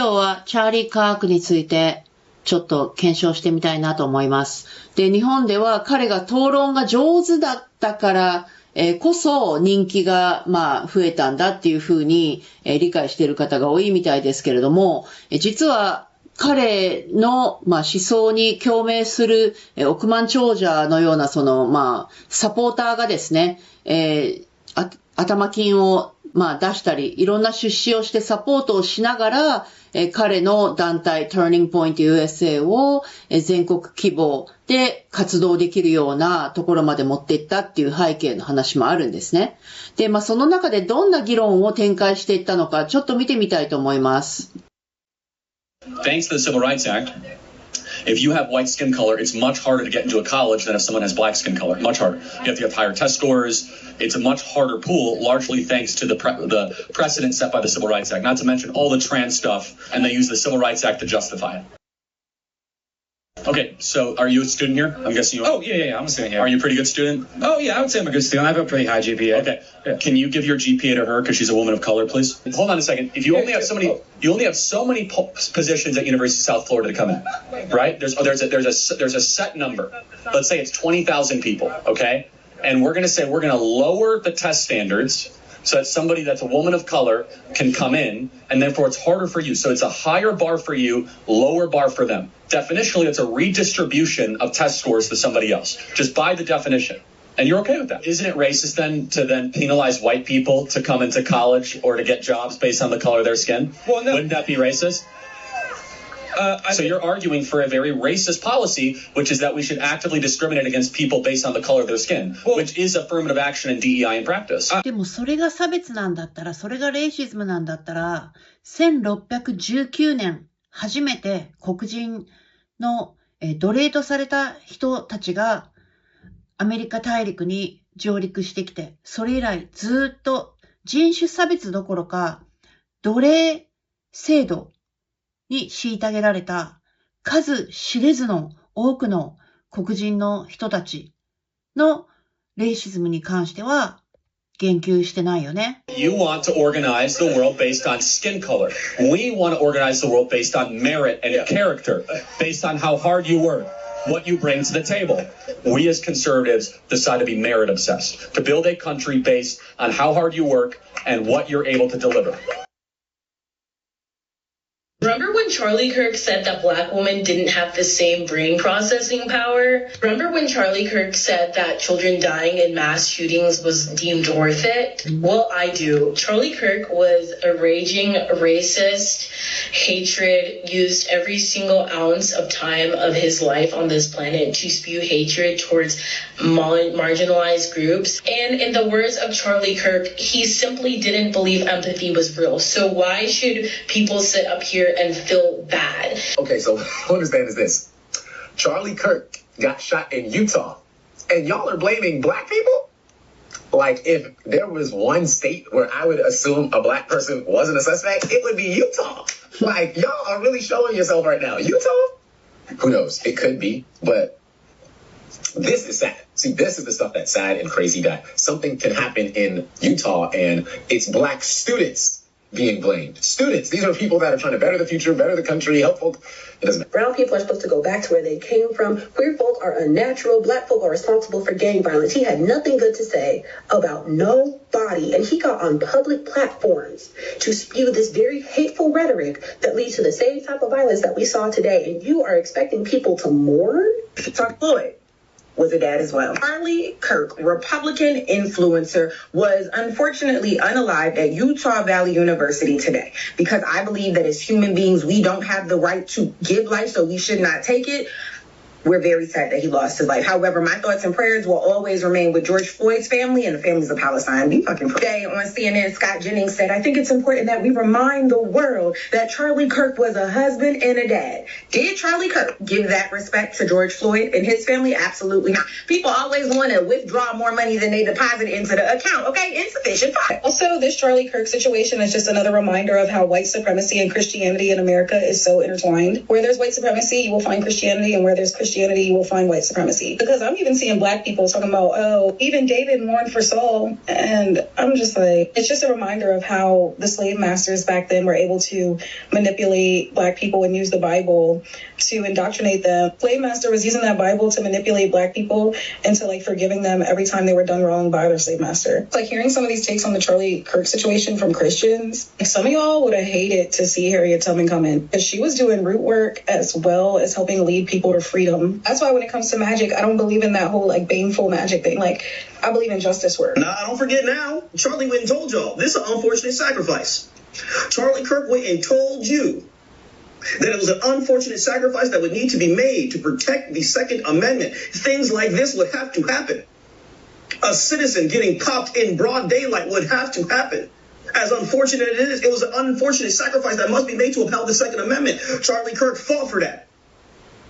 今日はチャーリー・カークについてちょっと検証してみたいなと思います。で、日本では彼が討論が上手だったからこそ人気が増えたんだっていうふうに理解している方が多いみたいですけれども、実は彼の思想に共鳴する億万長者のようなサポーターがですね、頭金を出したり、いろんな出資をしてサポートをしながら、彼の団体 Turning Point USA を全国規模で活動できるようなところまで持っていったっていう背景の話もあるんですね。で、その中でどんな議論を展開していったのかちょっと見てみたいと思います。Thanks to the Civil Rights Act, if you have white skin color, it's much harder to get into a college than if someone has black skin color. Much harder. You have to have higher test scores. It's a much harder pool, largely thanks to the precedent set by the Civil Rights Act, not to mention all the trans stuff, and they use the Civil Rights Act to justify it. Okay, so are you a student here? I'm guessing you are. Oh, yeah, I'm a student here. Are you a pretty good student? Oh, yeah, I would say I'm a good student. I have a pretty high GPA. Okay. Yeah. Can you give your GPA to her because she's a woman of color, please? Hold on a second. If you only have so many positions at University of South Florida to come in, right? There's a set number. Let's say it's 20,000 people, okay? And we're going to say we're going to lower the test standards so that somebody that's a woman of color can come in, and therefore it's harder for you. So it's a higher bar for you, lower bar for them. Definitionally, it's a redistribution of test scores to somebody else, just by the definition. And you're okay with that. Isn't it racist then to penalize white people to come into college or to get jobs based on the color of their skin? Well, no. Wouldn't that be racist? So you're arguing for a very racist policy, which is that we should actively discriminate against people based on the color of their skin, which is affirmative action in DEI in practice. でもそれが差別なんだったら、それがレイシズムなんだったら、1619年初めて黒人の奴隷とされた人たちがアメリカ大陸に上陸してきて、それ以来ずっと人種差別どころか奴隷制度に虐げられた数知れずの多くの黒人の人たちのレイシズムに関しては言及してないよね。You want to organize the world based on skin color. We want to organize the world based on merit and character, based on how hard you work, what you bring to the table. We as conservatives decide to be merit obsessed, to build a country based on how hard you work and what you're able to deliver. Remember when Charlie Kirk said that black women didn't have the same brain processing power? Remember when Charlie Kirk said that children dying in mass shootings was deemed worth it? Well, I do. Charlie Kirk was a raging racist, hatred, used every single ounce of time of his life on this planet to spew hatred towards marginalized groups. And in the words of Charlie Kirk, he simply didn't believe empathy was real. So why should people sit up here and feel bad? Okay, so what I understand is this. Charlie Kirk got shot in Utah, and y'all are blaming black people? Like, if there was one state where I would assume a black person wasn't a suspect, it would be Utah. Like, y'all are really showing yourself right now. Utah? Who knows? It could be, but this is sad. See, this is the stuff that's sad and crazy, that something can happen in Utah, and it's black students being blamed. Students, these are people that are trying to better the future, better the country, help folk. It doesn't matter. Brown people are supposed to go back to where they came from. Queer folk are unnatural. Black folk are responsible for gang violence. He had nothing good to say about nobody, and he got on public platforms to spew this very hateful rhetoric that leads to the same type of violence that we saw today. And you are expecting people to mourn? George Floyd was a dad as well. Charlie Kirk, Republican influencer, was unfortunately unalived at Utah Valley University today, because I believe that as human beings, we don't have the right to give life, so we should not take it. We're very sad that he lost his life. However, my thoughts and prayers will always remain with George Floyd's family and the families of Palestine. Be fucking pray. Today on CNN, Scott Jennings said, I think it's important that we remind the world that Charlie Kirk was a husband and a dad. Did Charlie Kirk give that respect to George Floyd and his family? Absolutely not. People always want to withdraw more money than they deposit into the account. Okay, insufficient. Also, this Charlie Kirk situation is just another reminder of how white supremacy and Christianity in America is so intertwined. Where there's white supremacy, you will find Christianity, and where there's Christianity, Christianity, you will find white supremacy. Because I'm even seeing black people talking about, oh, even David mourned for Saul. And I'm just like, it's just a reminder of how the slave masters back then were able to manipulate black people and use the Bible to indoctrinate them. Slave master was using that Bible to manipulate black people into like forgiving them every time they were done wrong by their slave master. It's like hearing some of these takes on the Charlie Kirk situation from Christians. Like some of y'all would have hated to see Harriet Tubman come in, because she was doing root work as well as helping lead people to freedom. That's why when it comes to magic, I don't believe in that whole like baneful magic thing. Like I believe in justice work. Nah, don't forget now, Charlie went and told y'all this is an unfortunate sacrifice. Charlie Kirk went and told you that it was an unfortunate sacrifice that would need to be made to protect the Second Amendment. Things like this would have to happen. A citizen getting popped in broad daylight would have to happen. As unfortunate as it is, it was an unfortunate sacrifice that must be made to upheld the Second Amendment. Charlie Kirk fought for that.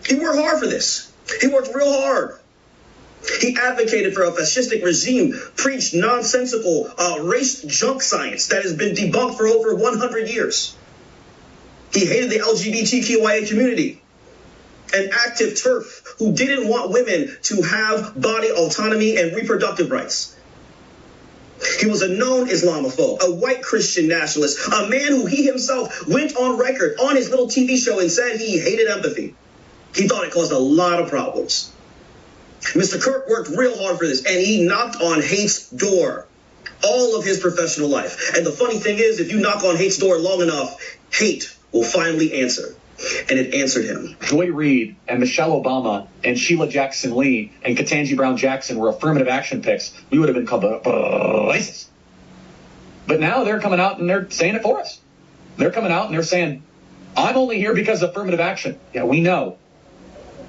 He worked hard for this. He worked real hard. He advocated for a fascistic regime, preached nonsensical race junk science that has been debunked for over 100 years. He hated the LGBTQIA community, an active TERF who didn't want women to have body autonomy and reproductive rights. He was a known Islamophobe, a white Christian nationalist, a man who he himself went on record on his little TV show and said he hated empathy. He thought it caused a lot of problems. Mr. Kirk worked real hard for this, and he knocked on hate's door all of his professional life. And the funny thing is, if you knock on hate's door long enough, hate will finally answer. And it answered him. Joy Reid and Michelle Obama and Sheila Jackson Lee and Ketanji Brown Jackson were affirmative action picks, we would have been called racist. But now they're coming out and they're saying it for us. They're coming out and they're saying, I'm only here because of affirmative action. Yeah, we know.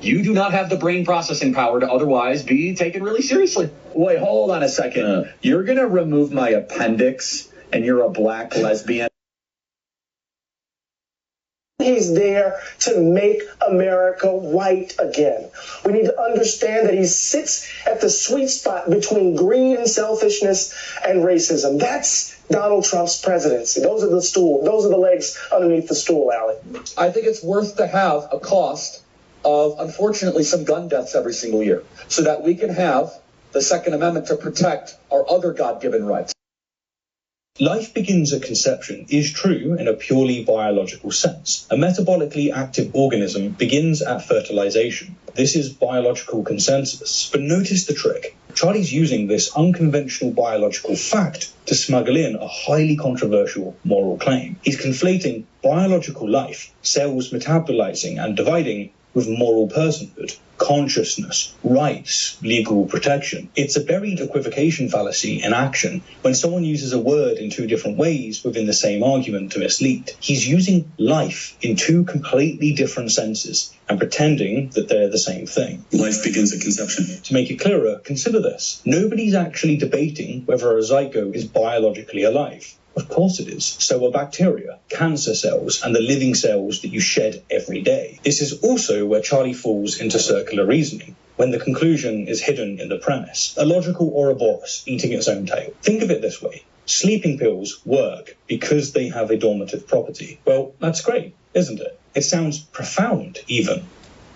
You do not have the brain processing power to otherwise be taken really seriously. Wait, hold on a second. You're going to remove my appendix and you're a black lesbian? He's there to make America white again. We need to understand that he sits at the sweet spot between greed and selfishness and racism. That's Donald Trump's presidency. Those are the legs underneath the stool, Allie. I think it's worth to have a cost of, unfortunately, some gun deaths every single year so that we can have the Second Amendment to protect our other God-given rights. Life begins at conception is true in a purely biological sense. A metabolically active organism begins at fertilization. This is biological consensus. But notice the trick. Charlie's using this unconventional biological fact to smuggle in a highly controversial moral claim. He's conflating biological life, cells metabolizing and dividing, with moral personhood, consciousness, rights, legal protection. It's a buried equivocation fallacy in action when someone uses a word in two different ways within the same argument to mislead. He's using life in two completely different senses and pretending that they're the same thing. Life begins at conception. To make it clearer, consider this. Nobody's actually debating whether a zygote is biologically alive. Of course it is. So are bacteria, cancer cells, and the living cells that you shed every day. This is also where Charlie falls into circular reasoning, when the conclusion is hidden in the premise. A logical Ouroboros eating its own tail. Think of it this way. Sleeping pills work because they have a dormitive property. Well, that's great, isn't it? It sounds profound, even.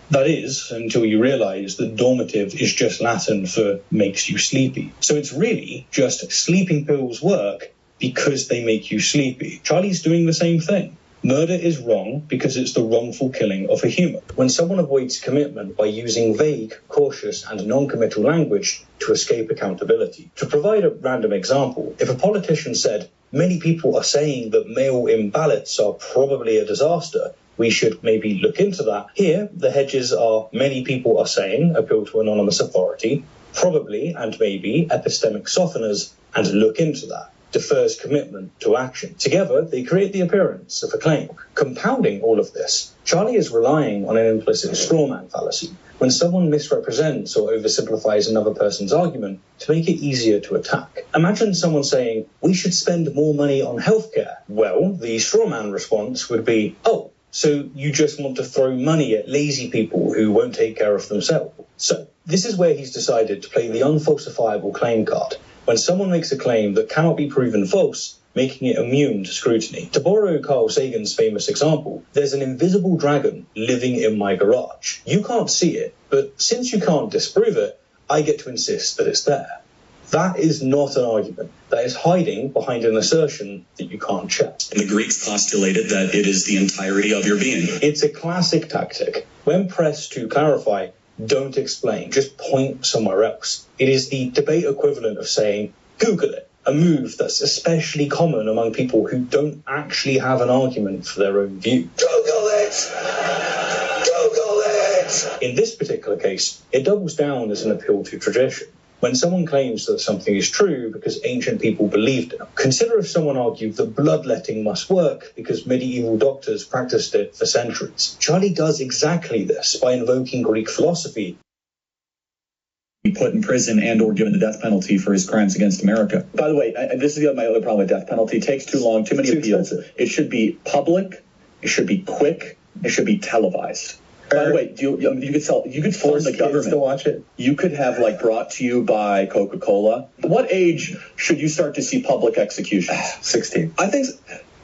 That is, until you realize that dormitive is just Latin for makes you sleepy. So it's really just sleeping pills work because they make you sleepy. Charlie's doing the same thing. Murder is wrong because it's the wrongful killing of a human. When someone avoids commitment by using vague, cautious, and non-committal language to escape accountability. To provide a random example, if a politician said, many people are saying that mail-in ballots are probably a disaster, we should maybe look into that. Here, the hedges are many people are saying, appeal to anonymous authority, probably and maybe epistemic softeners, and look into that. Defers commitment to action. Together, they create the appearance of a claim. Compounding all of this, Charlie is relying on an implicit strawman fallacy. When someone misrepresents or oversimplifies another person's argument to make it easier to attack. Imagine someone saying, we should spend more money on healthcare. Well, the strawman response would be, oh, so you just want to throw money at lazy people who won't take care of themselves. So, this is where he's decided to play the unfalsifiable claim card. When someone makes a claim that cannot be proven false, making it immune to scrutiny. To borrow Carl Sagan's famous example, there's an invisible dragon living in my garage. You can't see it, but since you can't disprove it, I get to insist that it's there. That is not an argument. That is hiding behind an assertion that you can't check. The Greeks postulated that it is the entirety of your being. It's a classic tactic. When pressed to clarify, don't explain, just point somewhere else. It is the debate equivalent of saying, Google it, a move that's especially common among people who don't actually have an argument for their own view. Google it! Google it! In this particular case, it doubles down as an appeal to tradition. When someone claims that something is true because ancient people believed it, consider if someone argued that bloodletting must work because medieval doctors practiced it for centuries. Charlie does exactly this by invoking Greek philosophy. Be put in prison and or given the death penalty for his crimes against America. By the way, this is my other problem with death penalty. It takes too long, too many appeals. It should be public, it should be quick, it should be televised. By the way, you could force the government to watch it. You could have brought to you by Coca-Cola. What age should you start to see public executions? 16. I think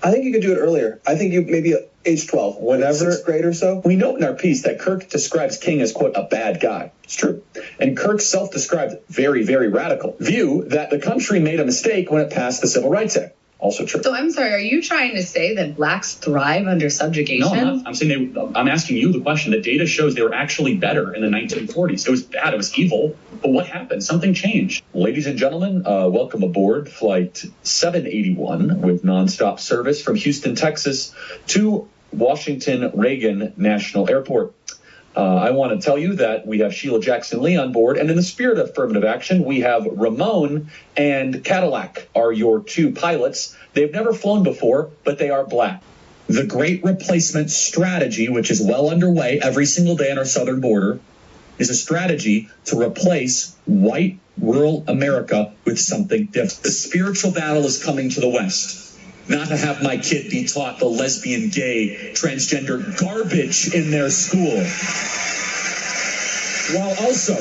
you could do it earlier. I think you maybe at age 12, whenever 6th grade or so. We note in our piece that Kirk describes King as, quote, a bad guy. It's true. And Kirk's self-described very, very radical view that the country made a mistake when it passed the Civil Rights Act. Also true. So I'm sorry, are you trying to say that blacks thrive under subjugation? No, I'm not. I'm saying I'm asking you the question. The data shows they were actually better in the 1940s. It was bad. It was evil. But what happened? Something changed. Ladies and gentlemen, welcome aboard Flight 781 with nonstop service from Houston, Texas to Washington Reagan National Airport. I want to tell you that we have Sheila Jackson Lee on board, and in the spirit of affirmative action, we have Ramon and Cadillac are your two pilots. They've never flown before, but they are black. The Great Replacement Strategy, which is well underway every single day on our southern border, is a strategy to replace white rural America with something different. The spiritual battle is coming to the West. Not to have my kid be taught the lesbian, gay, transgender garbage in their school. While also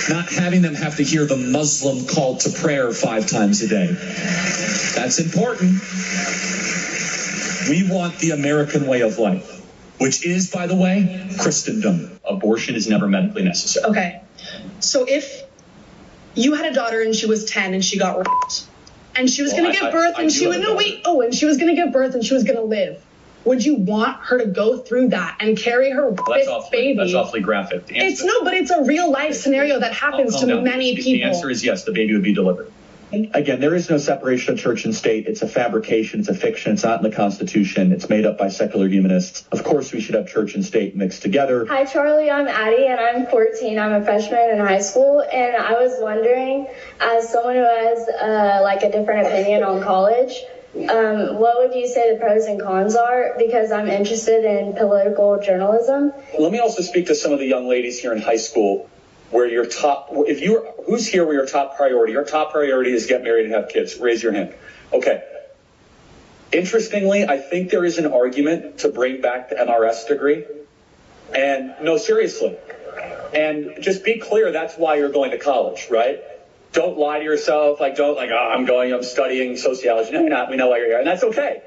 not having them have to hear the Muslim call to prayer 5 times a day. That's important. We want the American way of life, which is, by the way, Christendom. Abortion is never medically necessary. Okay. So if you had a daughter and she was 10 and she got raped and she was going to give birth and she was going to give birth and she was going to live, would you want her to go through that and carry her baby? That's awfully graphic. But it's a real life scenario that happens to many people. The answer is yes, the baby would be delivered. Again, there is no separation of church and state. It's a fabrication. It's a fiction. It's not in the Constitution. It's made up by secular humanists. Of course, we should have church and state mixed together. Hi, Charlie. I'm Addie, and I'm 14. I'm a freshman in high school, and I was wondering, as someone who has a different opinion on college, what would you say the pros and cons are? Because I'm interested in political journalism. Let me also speak to some of the young ladies here in high school. Where your who's here where your top priority? Your top priority is get married and have kids. Raise your hand. Okay. Interestingly, I think there is an argument to bring back the MRS degree. And no, seriously. And just be clear, that's why you're going to college, right? Don't lie to yourself. I'm studying sociology. No, you're not. We know why you're here. And that's okay.